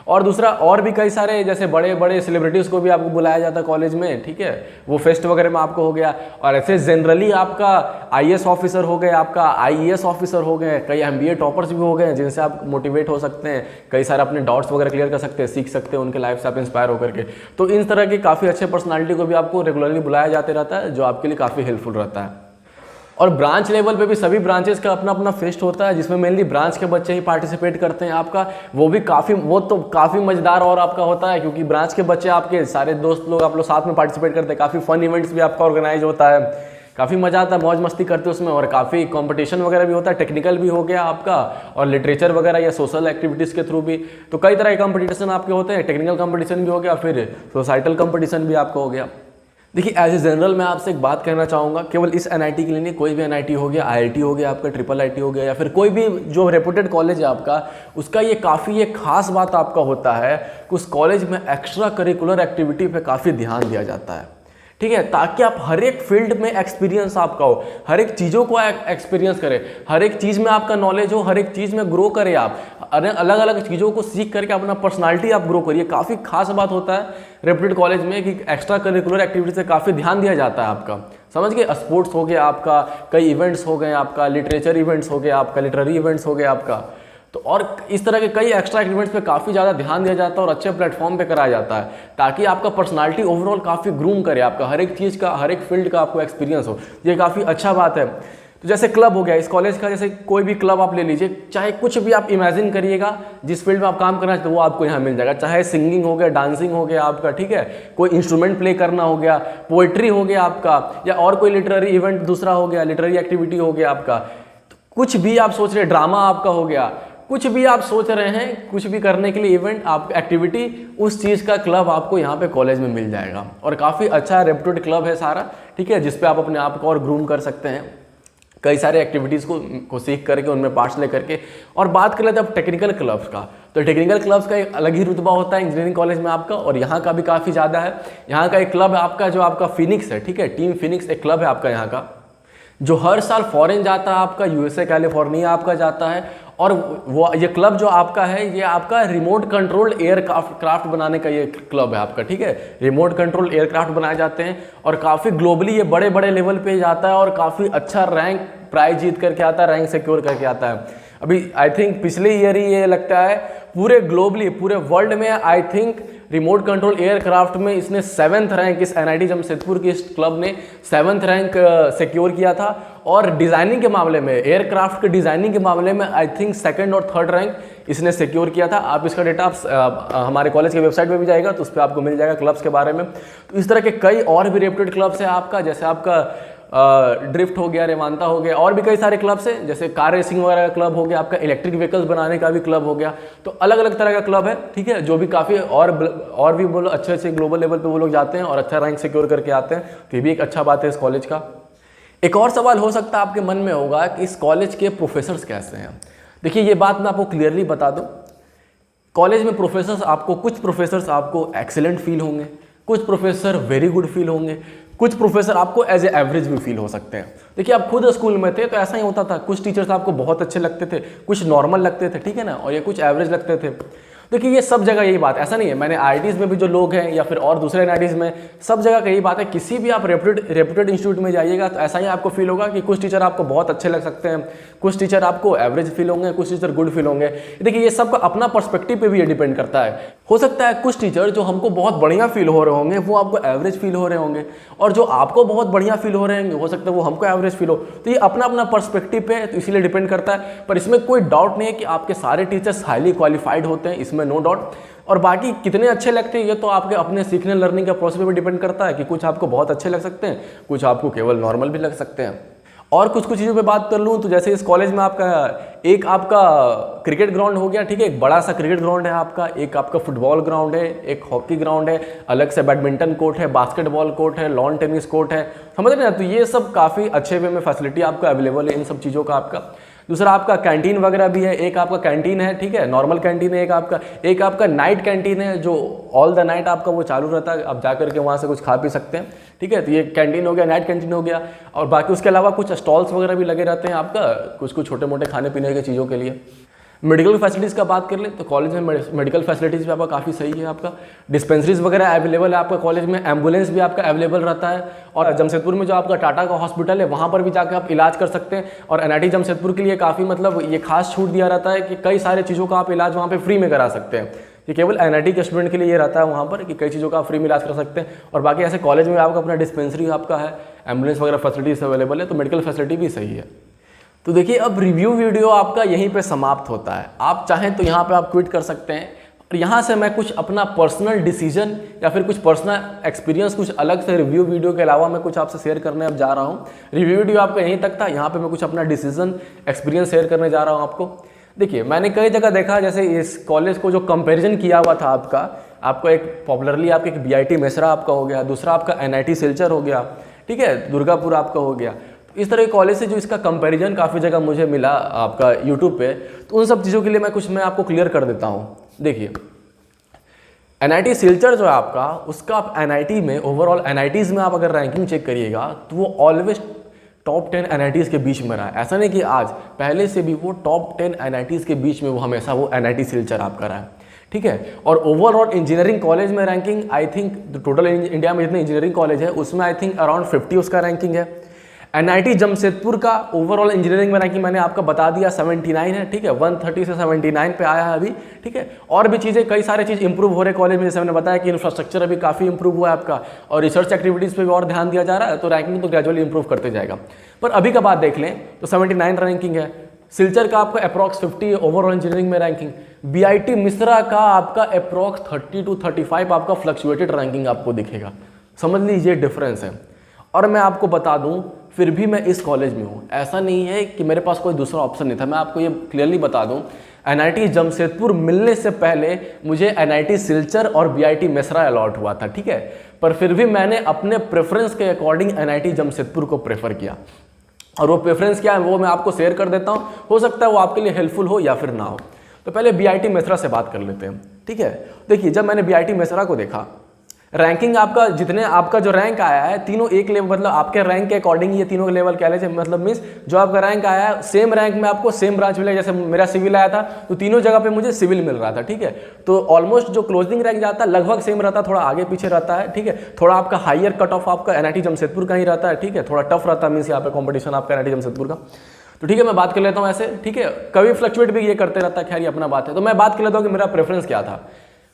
और दूसरा, और भी कई सारे जैसे बड़े बड़े सेलिब्रिटीज़ को भी आपको बुलाया जाता है कॉलेज में, ठीक है, वो फेस्ट वगैरह में आपको हो गया। और ऐसे जनरली आपका आईएएस ऑफिसर हो गए, आपका आईएएस ऑफिसर हो गए, कई एमबीए टॉपर्स भी हो गए जिनसे आप मोटिवेट हो सकते हैं, कई सारे अपने डाउट्स वगैरह क्लियर कर सकते हैं, सीख सकते हैं उनके लाइफ से आप इंस्पायर होकर के। तो इन तरह की काफ़ी अच्छे पर्सनालिटी को भी आपको रेगुलरली बुलाया जाते रहता है, जो आपके लिए काफ़ी हेल्पफुल रहता है। और ब्रांच लेवल पे भी सभी ब्रांचेस का अपना अपना फेस्ट होता है, जिसमें मेनली ब्रांच के बच्चे ही पार्टिसिपेट करते हैं आपका। वो तो काफ़ी मज़ेदार और आपका होता है, क्योंकि ब्रांच के बच्चे आपके सारे दोस्त लोग आप लोग साथ में पार्टिसिपेट करते हैं। काफ़ी फन इवेंट्स भी आपका ऑर्गेनाइज होता है, काफ़ी मज़ा आता है, मौज मस्ती करते हैं उसमें। और काफ़ी कंपटीशन वगैरह भी होता है, टेक्निकल भी हो गया आपका, और लिटरेचर वगैरह या सोशल एक्टिविटीज़ के थ्रू भी। तो कई तरह के कंपटीशन आपके होते हैं, टेक्निकल कंपटीशन भी हो गया, फिर सोसाइटल कंपटीशन भी आपका हो गया। देखिए एज ए जनरल मैं आपसे एक बात कहना चाहूँगा, केवल इस एनआईटी के लिए नहीं, कोई भी एनआईटी हो गया, आईआईटी हो गया आपका, ट्रिपल आईटी हो गया, या फिर कोई भी जो रेपुटेड कॉलेज है आपका, उसका ये काफ़ी एक खास बात आपका होता है कि उस कॉलेज में एक्स्ट्रा करिकुलर एक्टिविटी पे काफ़ी ध्यान दिया जाता है, ठीक है, ताकि आप हर एक फील्ड में एक्सपीरियंस आपका हो, हर एक चीज़ों को एक्सपीरियंस करें, हर एक चीज़ में आपका नॉलेज हो, हर एक चीज़ में ग्रो करें आप, अलग अलग चीज़ों को सीख करके अपना पर्सनालिटी आप ग्रो करिए। काफ़ी खास बात होता है रेपुटेड कॉलेज में कि एक्स्ट्रा करिकुलर एक्टिविटी से काफ़ी ध्यान दिया जाता है आपका, समझ गए। स्पोर्ट्स हो गया आपका, कई इवेंट्स हो गए आपका, लिटरेचर इवेंट्स हो गया आपका, लिटरेरी इवेंट्स हो गया आपका। तो और इस तरह के कई एक्स्ट्रा इवेंट्स पे काफ़ी ज़्यादा ध्यान दिया जाता है और अच्छे प्लेटफॉर्म पे कराया जाता है, ताकि आपका पर्सनालिटी ओवरऑल काफ़ी ग्रूम करे, आपका हर एक चीज़ का, हर एक फील्ड का आपको एक्सपीरियंस हो। ये काफ़ी अच्छा बात है। तो जैसे क्लब हो गया इस कॉलेज का, जैसे कोई भी क्लब आप ले लीजिए, चाहे कुछ भी आप इमेजिन करिएगा जिस फील्ड में आप काम करना चाहते हो वो आपको यहाँ मिल जाएगा। चाहे सिंगिंग हो गया, डांसिंग हो गया आपका, ठीक है, कोई इंस्ट्रूमेंट प्ले करना हो गया, पोइट्री हो गया आपका, या और कोई लिटरेरी इवेंट दूसरा हो गया, लिटरेरी एक्टिविटी हो गया आपका, तो कुछ भी आप सोच रहे, ड्रामा आपका हो गया, कुछ भी आप सोच रहे हैं, कुछ भी करने के लिए इवेंट आप एक्टिविटी, उस चीज़ का क्लब आपको यहाँ पे कॉलेज में मिल जाएगा। और काफ़ी अच्छा रेप्यूटेड क्लब है सारा, ठीक है, जिसपे आप अपने आप को और ग्रूम कर सकते हैं कई सारे एक्टिविटीज़ को सीख करके, उनमें पार्ट्स ले करके। और बात कर लेते हैं अब टेक्निकल क्लब्स का, तो टेक्निकल क्लब्स का एक अलग ही रुतबा होता है इंजीनियरिंग कॉलेज में आपका, और यहाँ का भी काफ़ी ज़्यादा है। यहाँ का एक क्लब है आपका जो आपका फिनिक्स है, ठीक है, टीम फिनिक्स एक क्लब है आपका यहाँ का, जो हर साल फॉरेन जाता है आपका, यूएसए कैलिफोर्निया आपका जाता है। और वो ये क्लब जो आपका है, ये आपका रिमोट कंट्रोल्ड एयरक्राफ्ट बनाने का ये क्लब है आपका, ठीक है, रिमोट कंट्रोल्ड एयरक्राफ्ट बनाए जाते हैं, और काफ़ी ग्लोबली ये बड़े बड़े लेवल पे जाता है, और काफ़ी अच्छा रैंक प्राइज जीत करके आता है, रैंक सिक्योर करके आता है। अभी आई थिंक पिछले ईयर ही ये लगता है पूरे ग्लोबली, पूरे वर्ल्ड में I think remote control aircraft में इसने 7th रैंक, इस एनआईटी जमशेदपुर की इस क्लब ने 7th रैंक सिक्योर किया था। और डिज़ाइनिंग के मामले में, एयरक्राफ्ट के डिज़ाइनिंग के मामले में आई थिंक 2nd और 3rd रैंक इसने सिक्योर किया था। आप इसका डेटा हमारे कॉलेज के वेबसाइट पे भी जाएगा, तो उस पर आपको मिल जाएगा क्लब्स के बारे में। तो इस तरह के कई और भी रेप्यूटेड क्लब्स हैं आपका, जैसे आपका ड्रिफ्ट हो गया, रेमांता हो गया, और भी कई सारे क्लब्स हैं, जैसे कार रेसिंग वगैरह का क्लब हो गया आपका, इलेक्ट्रिक व्हीकल्स बनाने का भी क्लब हो गया। तो अलग अलग तरह का क्लब है, ठीक है, जो भी काफ़ी और भी वो लोग अच्छे अच्छे ग्लोबल लेवल पे वो लोग जाते हैं और अच्छा रैंक सिक्योर करके आते हैं। तो ये भी एक अच्छा बात है इस कॉलेज का। एक और सवाल हो सकता है आपके मन में होगा कि इस कॉलेज के प्रोफेसर्स कैसे हैं। देखिए ये बात मैं आपको क्लियरली बता दूं, कॉलेज में प्रोफेसर्स आपको, कुछ प्रोफेसर्स आपको एक्सेलेंट फील होंगे, कुछ प्रोफेसर वेरी गुड फील होंगे, कुछ प्रोफेसर आपको एज ए एवरेज भी फील हो सकते हैं। देखिए आप खुद स्कूल में थे तो ऐसा ही होता था, कुछ टीचर्स आपको बहुत अच्छे लगते थे, कुछ नॉर्मल लगते थे, ठीक है ना, और ये कुछ एवरेज लगते थे। देखिए ये सब जगह यही बात, ऐसा नहीं है, मैंने आईआईटीज़ में भी जो लोग हैं या फिर और दूसरे एनआईटीज़ में, सब जगह का यही बात है। किसी भी आप रेप्यूटेड इंस्टीट्यूट में जाइएगा तो ऐसा ही आपको फील होगा कि कुछ टीचर आपको बहुत अच्छे लग सकते हैं, कुछ टीचर आपको एवरेज फील होंगे, कुछ टीचर गुड फील होंगे। देखिए ये सबका अपना पर्सपेक्टिव पे भी ये डिपेंड करता है। हो सकता है कुछ टीचर जो हमको बहुत बढ़िया फील हो रहे होंगे वो आपको एवरेज फील हो रहे होंगे, और जो आपको बहुत बढ़िया फील हो रहे होंगे हो सकता है वो हमको एवरेज फील हो। तो ये अपना अपना पर्सपेक्टिव पे है, तो इसीलिए डिपेंड करता है। पर इसमें कोई डाउट नहीं है कि आपके सारे टीचर्स हाईली क्वालिफाइड होते हैं, इसमें नो डाउट। और बाकी कितने अच्छे लगते हैं ये तो आपके अपने सीखने लर्निंग का प्रोसेस पे डिपेंड करता है कि कुछ आपको बहुत अच्छे लग सकते हैं, कुछ आपको केवल नॉर्मल भी लग सकते हैं। और कुछ चीज़ों पे बात कर लूँ तो जैसे इस कॉलेज में आपका क्रिकेट ग्राउंड हो गया, ठीक है, एक बड़ा सा क्रिकेट ग्राउंड है आपका, एक आपका फुटबॉल ग्राउंड है, एक हॉकी ग्राउंड है, अलग से बैडमिंटन कोर्ट है, बास्केटबॉल कोर्ट है, लॉन टेनिस कोर्ट है, समझ रहे हैं। तो ये सब काफ़ी अच्छे वे में फैसिलिटी आपका अवेलेबल है इन सब चीज़ों का आपका। दूसरा आपका कैंटीन वगैरह भी है, एक आपका कैंटीन है, ठीक है, नॉर्मल कैंटीन है, एक आपका नाइट कैंटीन है जो ऑल द नाइट आपका वो चालू रहता है, आप जाकर के वहाँ से कुछ खा पी सकते हैं, ठीक है। तो ये कैंटीन हो गया, नाइट कैंटीन हो गया। और बाकी उसके अलावा कुछ स्टॉल्स वगैरह भी लगे रहते हैं आपका, कुछ छोटे मोटे खाने पीने की चीज़ों के लिए। मेडिकल फैसिलिटीज़ का बात कर लें तो कॉलेज में मेडिकल फैसिलिटीज़ भी आपका काफ़ी सही है, आपका डिस्पेंसरीज वगैरह अवेलेबल है आपका कॉलेज में, एम्बुलेंस भी आपका अवेलेबल रहता है। और जमशेदपुर में जो आपका टाटा का हॉस्पिटल है वहाँ पर भी जाकर आप इलाज कर सकते हैं। और एनआईटी जमशेदपुर के लिए काफ़ी मतलब ये खास छूट दिया रहता है कि कई सारे चीज़ों का आप इलाज वहाँ पर फ्री में करा सकते हैं। ये केवल एनआईटी के स्टूडेंट के लिए ये रहता है वहाँ पर कि कई चीज़ों का आप फ्री में इलाज कर सकते हैं। और बाकी ऐसे कॉलेज में आपका अपना डिस्पेंसरी आपका है, एम्बुलेंस वगैरह फैसिलिटीज अवेलेबल है, तो मेडिकल फैसिलिटी भी सही है। तो देखिए अब रिव्यू वीडियो आपका यहीं पे समाप्त होता है। आप चाहें तो यहाँ पे आप क्विट कर सकते हैं, और यहाँ से मैं कुछ अपना पर्सनल डिसीजन या फिर कुछ पर्सनल एक्सपीरियंस कुछ अलग से रिव्यू वीडियो के अलावा मैं कुछ आपसे शेयर करने अब जा रहा हूँ। रिव्यू वीडियो आपका यहीं तक था, यहाँ पे मैं कुछ अपना डिसीजन एक्सपीरियंस शेयर करने जा रहा हूँ आपको। देखिए मैंने कई जगह देखा, जैसे इस कॉलेज को जो कंपेरिजन किया हुआ था आपको एक पॉपुलरली आपके एक बीआईटी मेसरा आपका हो गया, दूसरा आपका एनआईटी सिलचर हो गया, ठीक है, दुर्गापुर आपका हो गया। इस तरह के कॉलेज से जो इसका कंपैरिजन काफ़ी जगह मुझे मिला आपका यूट्यूब पे, तो उन सब चीज़ों के लिए मैं आपको क्लियर कर देता हूँ। देखिए एनआईटी सिलचर जो है आपका, उसका आप एनआईटी में ओवरऑल एनआईटीज़ में आप अगर रैंकिंग चेक करिएगा तो वो ऑलवेज टॉप 10 एनआईटीज़ के बीच में रहा है। ऐसा नहीं कि आज, पहले से भी वो टॉप 10 एनआईटीज़ के बीच में वो हमेशा वो एनआईटी सिलचर आपका रहा है, ठीक है। और ओवरऑल इंजीनियरिंग कॉलेज में ranking I think total India में जितने इंजीनियरिंग कॉलेज है उसमें आई थिंक अराउंड 50 उसका रैंकिंग है। एनआईटी जमशेदपुर का ओवरऑल इंजीनियरिंग में रैंकिंग मैंने आपका बता दिया 79 है, ठीक है, 130 से 79 पे आया है अभी, ठीक है। और भी चीज़ें, कई सारे चीज़ इंप्रूव हो रहे कॉलेज में, जैसे मैंने बताया कि इंफ्रास्ट्रक्चर अभी काफ़ी इंप्रूव हुआ है आपका, और रिसर्च एक्टिविटीज़ पे भी और ध्यान दिया जा रहा है, तो रैंकिंग तो ग्रेजुअली इंप्रूव करते जाएगा। पर अभी का बात देख लें तो 79 रैंकिंग है। सिलचर का आपका अप्रॉक्स 50 ओवरऑल इंजीनियरिंग में रैंकिंग। बीआईटी मिश्रा का आपका अप्रॉक्स 30 to 35 आपका फ्लक्चुएटेड रैंकिंग आपको दिखेगा। समझ लीजिए डिफरेंस है। और मैं आपको बता दूं फिर भी मैं इस कॉलेज में हूँ, ऐसा नहीं है कि मेरे पास कोई दूसरा ऑप्शन नहीं था। मैं आपको ये क्लियरली बता दूं, एनआईटी जमशेदपुर मिलने से पहले मुझे एनआईटी सिलचर और बीआईटी मेसरा अलॉट हुआ था, ठीक है। पर फिर भी मैंने अपने प्रेफरेंस के अकॉर्डिंग एनआईटी जमशेदपुर को प्रेफर किया, और वो प्रेफरेंस क्या है वो मैं आपको शेयर कर देता हूँ। हो सकता है वो आपके लिए हेल्पफुल हो या फिर ना हो। तो पहले बीआईटी मेसरा से बात कर लेते हैं, ठीक है। देखिए जब मैंने बीआईटी मेसरा को देखा, रैंकिंग आपका जितने आपका जो रैंक आया है तीनों एक लेवल, मतलब आपके रैंक के अकॉर्डिंग ये तीनों लेवल कह लीजिए, मतलब मीन्स जो आपका रैंक आया है सेम रैंक में आपको सेम ब्रांच मिलेगा। जैसे मेरा सिविल आया था तो तीनों जगह पे मुझे सिविल मिल रहा था, ठीक है। तो ऑलमोस्ट जो क्लोजिंग रैंक जाता है लगभग सेम रहता है, थोड़ा आगे पीछे रहता है, ठीक है। थोड़ा आपका हाइयर कट ऑफ आपका एनआईटी जमशेदपुर का ही रहता है, ठीक है। थोड़ा टफ रहता है, मीन्स यहाँ पे कॉम्पिटिशन आपका एनआईटी जमशेदपुर का। तो ठीक है मैं बात कर लेता हूँ ऐसे, ठीक है। कभी फ्लक्चुएट भी ये करते रहता है, खैर ये अपना बात है। तो मैं बात कर लेता हूँ कि मेरा प्रेफरेंस क्या था।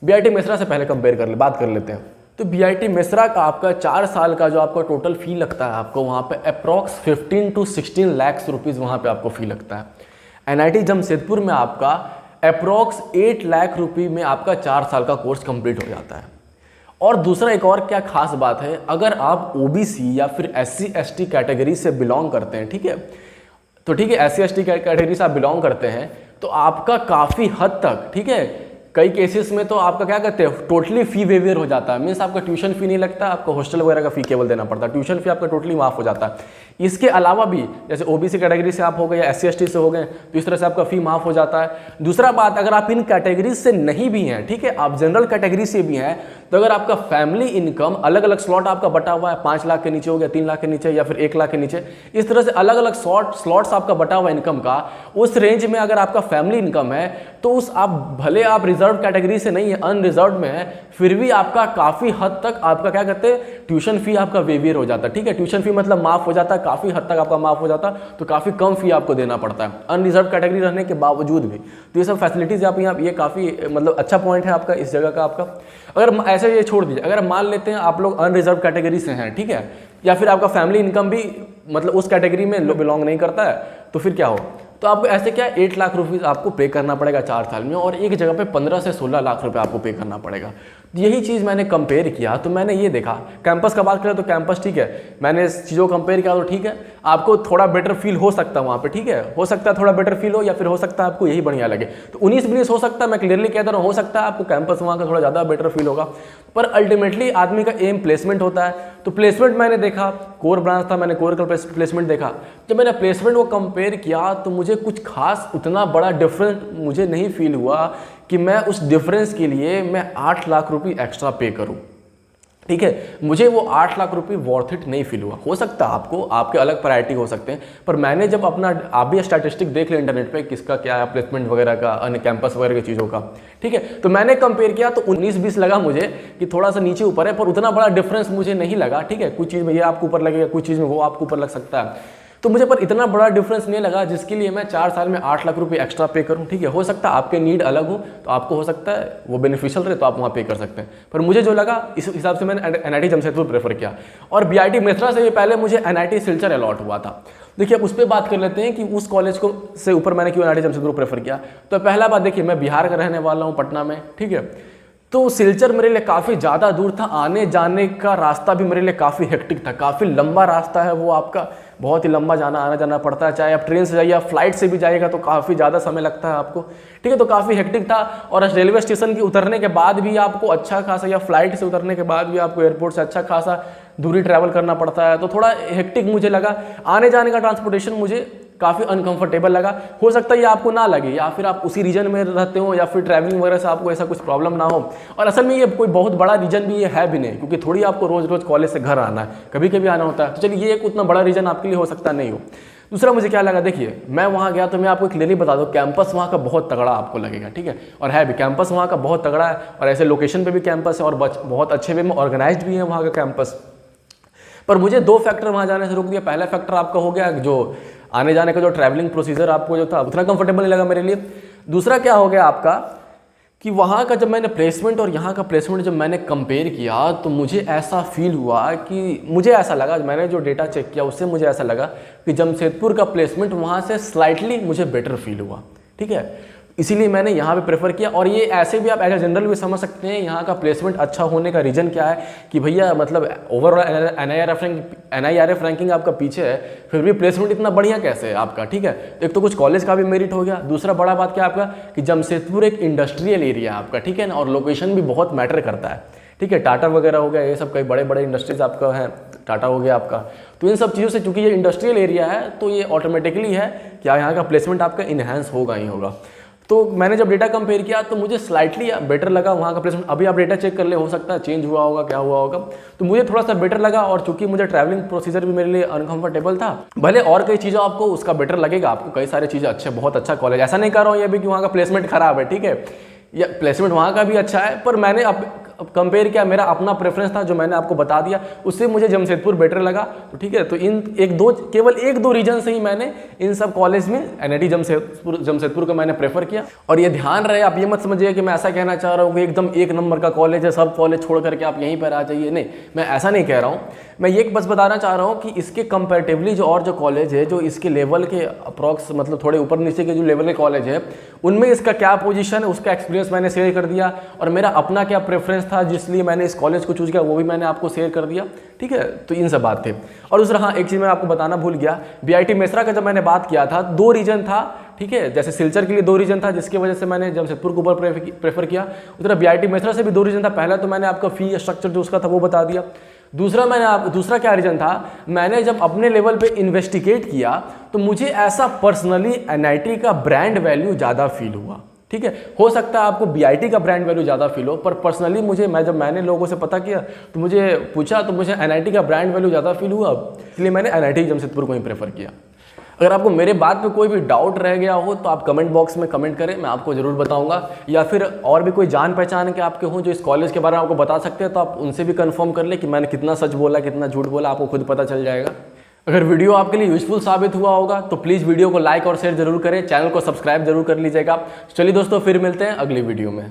बीआईटी मेसरा से पहले कंपेयर बात कर लेते हैं। तो बीआईटी मेसरा का आपका 4 साल का जो आपका टोटल फी लगता है आपको वहाँ पे अप्रॉक्स 15 to 16 लाख रुपीज़ वहाँ पे आपको फी लगता है। एनआईटी जमशेदपुर में आपका अप्रॉक्स 8 लाख रुपये में आपका 4 साल का कोर्स कंप्लीट हो जाता है। और दूसरा एक और क्या खास बात है, अगर आप ओबीसी या फिर SC/ST कैटेगरी से बिलोंग करते हैं, ठीक है, तो ठीक है SC/ST कैटेगरी से आप बिलोंग करते हैं तो आपका काफ़ी हद तक, ठीक है, कई केसेस में तो आपका क्या कहते हैं टोटली फी वेवियर हो जाता है। मीन्स आपका ट्यूशन फी नहीं लगता, आपको हॉस्टल वगैरह का फी केवल देना पड़ता है, ट्यूशन फी आपका टोटली माफ हो जाता है। इसके अलावा भी जैसे ओबीसी कैटेगरी से आप हो गए या SC/ST से हो गए तो इस तरह से आपका फी माफ हो जाता है। दूसरा बात, अगर आप इन कैटेगरी से नहीं भी हैं, ठीक है, आप जनरल कैटेगरी से भी हैं, तो अगर आपका फैमिली इनकम अलग अलग स्लॉट आपका बटा हुआ है, 5 लाख के नीचे हो गया, 3 लाख के नीचे या फिर 1 लाख के नीचे, इस तरह से अलग अलग स्लॉट्स आपका बटा हुआ इनकम का, उस रेंज में अगर आपका फैमिली इनकम है तो उस आप भले आप रिजर्व कैटेगरी से नहीं है, अनरिजर्व में है, फिर भी आपका काफ़ी हद तक आपका क्या कहते हैं ट्यूशन फी आपका वेवियर हो जाता है। ठीक है, ट्यूशन फी मतलब माफ़ हो जाता है, काफ़ी हद तक आपका माफ़ हो जाता है, तो काफ़ी कम फी आपको देना पड़ता है अनरिजर्व कैटेगरी रहने के बावजूद भी। तो ये सब फैसिलिटीज़ आप यहाँ, ये काफ़ी मतलब अच्छा पॉइंट है आपका इस जगह का आपका। अगर ऐसे ये छोड़ दीजिए, अगर मान लेते हैं आप लोग अनरिजर्व कैटेगरी से हैं, ठीक है, या फिर आपका फैमिली इनकम भी मतलब उस कैटेगरी में बिलोंग नहीं करता है, तो फिर क्या हो, तो आपको ऐसे क्या 8 लाख रुपीज़ आपको पे करना पड़ेगा 4 साल में, और एक जगह पे 15 से 16 लाख रुपए आपको पे करना पड़ेगा। यही चीज़ मैंने कंपेयर किया तो मैंने ये देखा, कैंपस का बात करें तो कैंपस ठीक है, मैंने इस चीज़ों को कंपेयर किया तो ठीक है, आपको थोड़ा बेटर फील हो सकता है वहाँ पे, ठीक है, हो सकता है थोड़ा बेटर फील हो, या फिर हो सकता है आपको यही बढ़िया लगे। तो 19-20 हो सकता है, मैं क्लियरली कहता हूँ, हो सकता है आपको कैंपस वहाँ का थोड़ा ज़्यादा बेटर फील होगा, पर अल्टीमेटली आदमी का एम प्लेसमेंट होता है। तो प्लेसमेंट मैंने देखा, कोर ब्रांच था, मैंने कोर का प्लेसमेंट देखा, जब मैंने प्लेसमेंट को कंपेयर किया तो मुझे कुछ खास उतना बड़ा डिफरेंस मुझे नहीं फील हुआ कि मैं उस डिफरेंस के लिए मैं 8 लाख रुपए एक्स्ट्रा पे करूं। ठीक है, मुझे वो 8 लाख रुपए वर्थ इट नहीं फील हुआ। हो सकता है आपको, आपके अलग प्रायोरिटी हो सकते हैं, पर मैंने जब अपना, आप भी स्टैटिस्टिक देख ले इंटरनेट पे किसका क्या है प्लेसमेंट वगैरह का, अन्य कैंपस वगैरह की चीज़ों का, ठीक है, तो मैंने कंपेयर किया तो 19-20 लगा मुझे कि थोड़ा सा नीचे ऊपर है, पर उतना बड़ा डिफरेंस मुझे नहीं लगा। ठीक है, कुछ चीज़ में ये आपको ऊपर लगेगा, कुछ चीज़ में वो आपको ऊपर लग सकता है, तो मुझे पर इतना बड़ा डिफरेंस नहीं लगा जिसके लिए मैं 4 साल में 8 लाख रुपए एक्स्ट्रा पे करूं। ठीक है, हो सकता है आपके नीड अलग हो, तो आपको हो सकता है वो बेनिफिशियल रहे तो आप वहाँ पे कर सकते हैं, पर मुझे जो लगा इस हिसाब से मैंने NIT जमशेदपुर प्रेफर किया। और BIT मेथरा से भी पहले मुझे NIT सिलचर अलॉट हुआ था। देखिए अब उस पर बात कर लेते हैं कि उस कॉलेज को से ऊपर मैंने क्यों NIT जमशेदपुर प्रेफर किया। तो पहला बात देखिए, मैं बिहार का रहने वाला हूँ, पटना में, ठीक है, तो सिलचर मेरे लिए काफ़ी ज़्यादा दूर था, आने जाने का रास्ता भी मेरे लिए काफ़ी हेक्टिक था, काफ़ी लंबा रास्ता है वो आपका, बहुत ही लंबा आना जाना पड़ता है, चाहे आप ट्रेन से जाइए या फ्लाइट से भी जाइएगा तो काफ़ी ज़्यादा समय लगता है आपको। ठीक है, तो काफ़ी हेक्टिक था, और रेलवे स्टेशन के उतरने के बाद भी आपको अच्छा खासा, या फ्लाइट से उतरने के बाद भी आपको एयरपोर्ट से अच्छा खासा दूरी ट्रैवल करना पड़ता है, तो थोड़ा हेक्टिक मुझे लगा। आने जाने का ट्रांसपोर्टेशन मुझे काफ़ी अनकंफर्टेबल लगा। हो सकता है ये आपको ना लगे, या फिर आप उसी रीजन में रहते हो, या फिर ट्रैवलिंग वगैरह से आपको ऐसा कुछ प्रॉब्लम ना हो। और असल में ये कोई बहुत बड़ा रीजन भी ये है भी नहीं, क्योंकि थोड़ी आपको रोज़ रोज़ कॉलेज से घर आना है, कभी कभी आना होता है, तो चलिए ये एक उतना बड़ा रीजन आपके लिए हो सकता नहीं हो। दूसरा मुझे क्या लगा, देखिए मैं वहाँ गया तो मैं आपको क्लियरली बता दूँ, कैंपस वहाँ का बहुत तगड़ा आपको लगेगा। ठीक है, और है भी, कैंपस वहाँ का बहुत तगड़ा है, और ऐसे लोकेशन पे भी कैंपस है, और बहुत अच्छे वे में ऑर्गेनाइज्ड भी है वहाँ का कैंपस। पर मुझे 2 फैक्टर वहाँ जाने से रोक दिया। पहला फैक्टर आपका हो गया जो आने जाने का जो ट्रैवलिंग प्रोसीजर आपको जो था उतना कंफर्टेबल नहीं लगा मेरे लिए। दूसरा क्या हो गया आपका कि वहाँ का जब मैंने प्लेसमेंट और यहाँ का प्लेसमेंट जब मैंने कंपेयर किया तो मुझे ऐसा फील हुआ कि मुझे ऐसा लगा, मैंने जो डेटा चेक किया उससे मुझे ऐसा लगा कि जमशेदपुर का प्लेसमेंट वहाँ से स्लाइटली मुझे बेटर फील हुआ। ठीक है, इसीलिए मैंने यहाँ पे प्रेफर किया। और ये ऐसे भी आप एज ए जनरल भी समझ सकते हैं, यहाँ का प्लेसमेंट अच्छा होने का रीज़न क्या है कि भैया मतलब ओवरऑल NIRF रैंकिंग आपका पीछे है, फिर भी प्लेसमेंट इतना बढ़िया कैसे है आपका। ठीक है, एक तो कुछ कॉलेज का भी मेरिट हो गया, दूसरा बड़ा बात क्या आपका कि जमशेदपुर एक इंडस्ट्रियल एरिया है आपका, ठीक है ना, और लोकेशन भी बहुत मैटर करता है। ठीक है, टाटा वगैरह हो गया, ये सब कई बड़े बड़े इंडस्ट्रीज आपका है, टाटा हो गया आपका, तो इन सब चीज़ों से चूंकि ये इंडस्ट्रियल एरिया है तो ये ऑटोमेटिकली है कि यहाँ का प्लेसमेंट आपका इन्हेंस होगा ही होगा। तो मैंने जब डेटा कंपेयर किया तो मुझे स्लाइटली बेटर लगा वहाँ का प्लेसमेंट। अभी आप डेटा चेक कर ले, हो सकता है चेंज हुआ होगा, क्या हुआ होगा, तो मुझे थोड़ा सा बेटर लगा। और चूंकि मुझे ट्रैवलिंग प्रोसीजर भी मेरे लिए अनकंफर्टेबल था, भले और कई चीज़ें आपको उसका बेटर लगेगा, आपको कई सारी चीज़ें अच्छे, बहुत अच्छा कॉलेज, ऐसा नहीं कर रहा हूँ ये भी कि वहाँ का प्लेसमेंट खराब है। ठीक है, या प्लेसमेंट वहाँ का भी अच्छा है, पर मैंने अब कंपेयर किया, मेरा अपना प्रेफरेंस था जो मैंने आपको बता दिया, उससे मुझे जमशेदपुर बेटर लगा। तो ठीक है, तो इन केवल एक दो रीजन से ही मैंने इन सब कॉलेज में NIT जमशेदपुर को मैंने प्रेफर किया। और ये ध्यान रहे, आप ये मत समझिए कि मैं ऐसा कहना चाह रहा हूँ कि एकदम 1 नंबर का कॉलेज है, सब कॉलेज छोड़ करके आप यहीं पर आ जाइए, नहीं, मैं ऐसा नहीं कह रहा हूँ। मैं ये बस बताना चाह रहा हूँ कि इसके कंपेरेटिवली जो और जो कॉलेज है, जो इसके लेवल के अप्रॉक्स मतलब थोड़े ऊपर नीचे के जो लेवल के कॉलेज है, उनमें इसका क्या पोजीशन है, उसका एक्सपीरियंस मैंने शेयर कर दिया, और मेरा अपना क्या प्रेफरेंस था जिसलिए मैंने इस कॉलेज को चूज किया वो भी मैंने आपको शेयर कर दिया। ठीक है, तो इन सब बात थे। और दूसरा, हाँ, एक चीज़ मैं आपको बताना भूल गया, BIT मेसरा का जब मैंने बात किया था 2 रीजन था। ठीक है, जैसे सिलचर के लिए 2 रीजन था जिसकी वजह से मैंने जमशेदपुर को ऊपर प्रेफर किया, उधर BIT मेसरा से भी 2 रीजन था। पहला तो मैंने आपका फी स्ट्रक्चर जो उसका था वो बता दिया। दूसरा क्या रीज़न था, मैंने जब अपने लेवल पे इन्वेस्टिगेट किया तो मुझे ऐसा पर्सनली एनआईटी का ब्रांड वैल्यू ज़्यादा फील हुआ। ठीक है, हो सकता है आपको बीआईटी का ब्रांड वैल्यू ज़्यादा फील हो, पर पर्सनली जब मैंने लोगों से पता किया तो मुझे पूछा तो मुझे एनआईटी का ब्रांड वैल्यू ज़्यादा फील हुआ, इसलिए मैंने एनआईटी जमशेदपुर को ही प्रेफर किया। अगर आपको मेरे बात पे कोई भी डाउट रह गया हो तो आप कमेंट बॉक्स में कमेंट करें, मैं आपको ज़रूर बताऊंगा। या फिर और भी कोई जान पहचान के आपके हों जो इस कॉलेज के बारे में आपको बता सकते हैं तो आप उनसे भी कंफर्म कर ले कि मैंने कितना सच बोला कितना झूठ बोला, आपको खुद पता चल जाएगा। अगर वीडियो आपके लिए यूजफुल साबित हुआ होगा तो प्लीज़ वीडियो को लाइक और शेयर जरूर करें, चैनल को सब्सक्राइब जरूर कर लीजिएगा। चलिए दोस्तों, फिर मिलते हैं अगली वीडियो में।